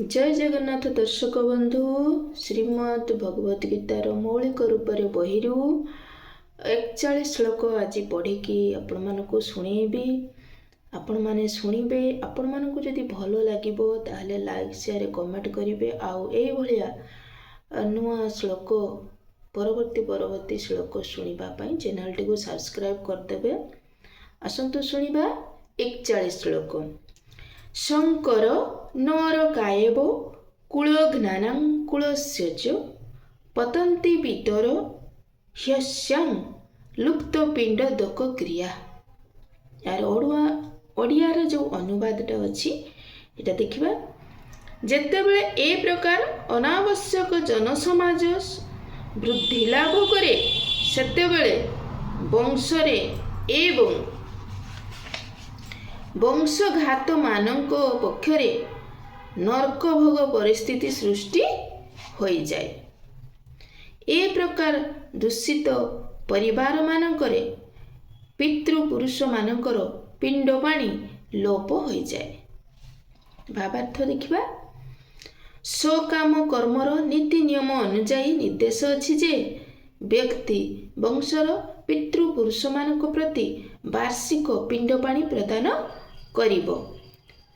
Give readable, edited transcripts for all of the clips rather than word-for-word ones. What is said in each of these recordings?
जय जगन्नाथ दर्शक बंधु श्रीमद भगवत गीतार मौलिक रूप बही 41 श्लोक आज पढ़ी आपण मानक शुणेबी। आपण माने शुणिबे। आपण मानक जदि भल लागिबो ताहले लाइक शेयर कमेंट करिवे। आउ एई भलिया नुआ श्लोक परवर्ती श्लोक शुणिबा पई चैनल टी को सब्सक्राइब कर देबे। आसंतु शुणिबा 41 श्लोक। शंकर नर कायब कुलज्ञानं कुलस्य पतन्ति वितर ह्यस्यां लुप्तपिंड दोक क्रिया। यार ओडियार जो अनुवादटा अच्छी एटा देखिबा। जेतेबेले ए प्रकार अनावश्यक जनसमाज वृद्धि लाभ करे सेतेबेले वंशरे एवं वंशघात मानक पक्षरे नरक भोग परिस्थिति सृष्टि हो जाए। ए प्रकार दूषित परिवार मानकरे पितृपुरुष मानकर पिंड पाणी लोप हो जाए। भावार्थ देखिबा। स्वकाम कर्मर नीति नियम अनुजाई निर्देश अछि जे व्यक्ति वंशर पितृपुरुष मानक प्रति वार्षिक पिंड पाणी प्रदान करिबो।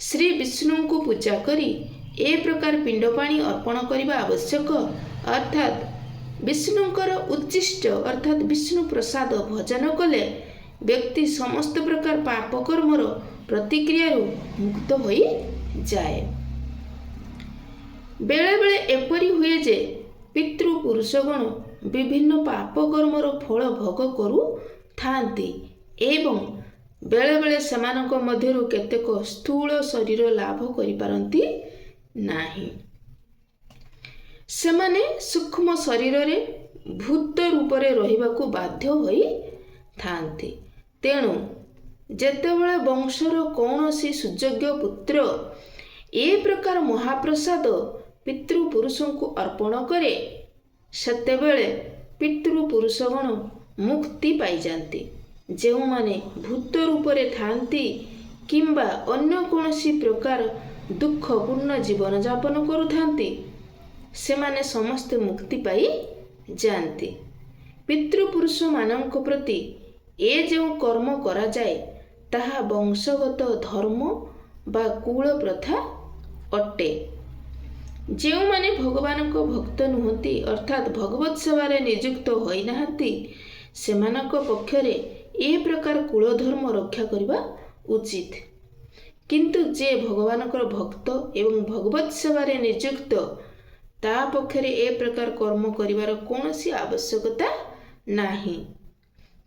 श्री विष्णु को पूजा करी ए प्रकार पिंड पाणी अर्पण करने आवश्यक। अर्थात विष्णुकर उच्चिष्ट अर्थात विष्णु प्रसाद भजन कले व्यक्ति समस्त प्रकार पाप कर्मर प्रतिक्रिया मुक्त हो जाए। बेले बेले एपरी हुए जे पितृपुरुषगण विभिन्न पाप कर्मर फल भोग करू थांती एवं बेले बेले सेमानक मध्यरु केतेक स्थूल शरीर लाभ करि पारंती नाही। सेमाने सूक्ष्म शरीर रे भूत रूप रे रहिबाकू बाध्य होई थांती। तेणु जेतेबेले वंशर कौनसी सुयोग्य पुत्र ए प्रकार महाप्रसाद पितृपुरुषंकु अर्पण करे सेतेबेले पितृपुरुषगण मुक्ति पाई जाती। जो माने भूत रूप रे थांती किंबा अन्य कोनसी प्रकार दुखपूर्ण जीवन यापन करुथांती से माने समस्त मुक्ति पाई जानती। पितृपुरुष मानक प्रति ए जो कर्म करा जाए ताहा वंशगत धर्म बा कुल प्रथा अटे। जो माने भगवान को भक्त नुहंती अर्थात भगवत सेवा रे नियुक्त होई नाहंती सेमानक पक्षरे ए प्रकार कुल धर्म रक्षा करबा उचित। किंतु जे भगवानकर भक्त एवं भगवत सेवा रे नियुक्त ता पक्षरे ए प्रकार कर्म करिवार कोनोसी आवश्यकता नाही।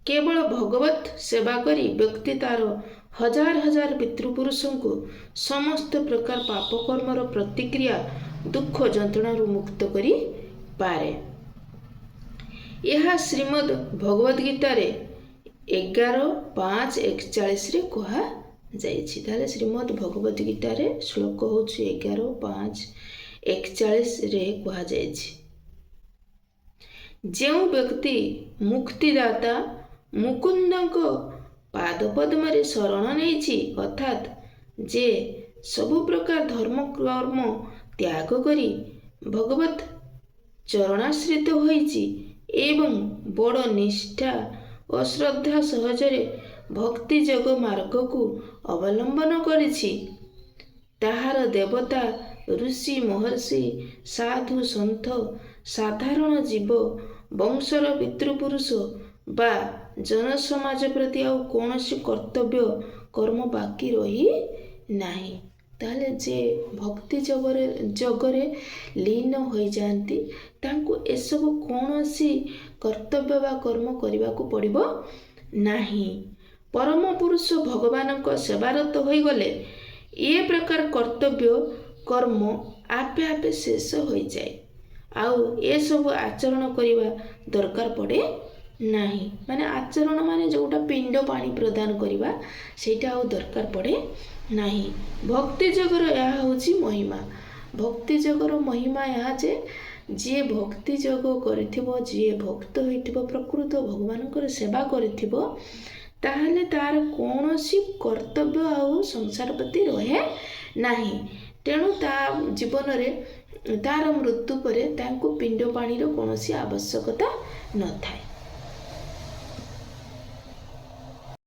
केवल भगवत सेवा करी व्यक्ति तार हजार हजार पितृपुरुषंकु समस्त प्रकार पाप कर्मर प्रतिक्रिया दुख जंत्रणारु मुक्त करी पारे। यह श्रीमद भगवद गीता रे 11:5:41 रे कहा जाइछि। ताले श्रीमद भगवद गीता रे श्लोक होछि 11:5:41 रे कहा जाइछि। जो व्यक्ति मुक्तिदाता मुकुंदक पाद पद्म रे शरण नेछि अर्थात जे सबु प्रकार धर्म कर्म त्याग करी भगवत चरणाश्रित होइछि एवं बड़ निष्ठा और श्रद्धा सहजरे भक्ति जग मार्ग को अवलंबन करिछि ताहार देवता ऋषि महर्षि साधु सन्थ साधारण जीव वंशर पितृपुरुष बा जनसमाज प्रति आउ कोनोसी कर्तव्य कर्म बाकी रही नाही। ताले जे भक्ति जगरे लीन हो जाती तांको एसबु कोनोसी कर्तव्य बा कर्म करबाकू पड़िबो नाही। परम पुरुष भगवान को सेवारत हो गले ए प्रकार कर्तव्य कर्म आपे आपे शेष हो जाए। आउ ए सब आचरण करबा दरकार पड़े नाही। माने आचरण माने जोटा पिंड पानी प्रदान करबा सेटा आउ दरकार पड़े नाही। भक्ति जगर यह होची महिमा। भक्ति जगर महिमा यह जे जी भक्ति जग करिथिबो जी भक्त होइथिबो प्रकृत भगवानकर सेवा करिथिबो ताहले तार कोनोसी कर्तव्य आउ संसार प्रति रहे नाही। ତେଣୁ ତା ଜୀବନରେ ତାର ମୃତ୍ୟୁ ପରେ ତାଙ୍କୁ ପିଣ୍ଡ ପାଣିର କୌଣସି ଆବଶ୍ୟକତା ନଥାଏ।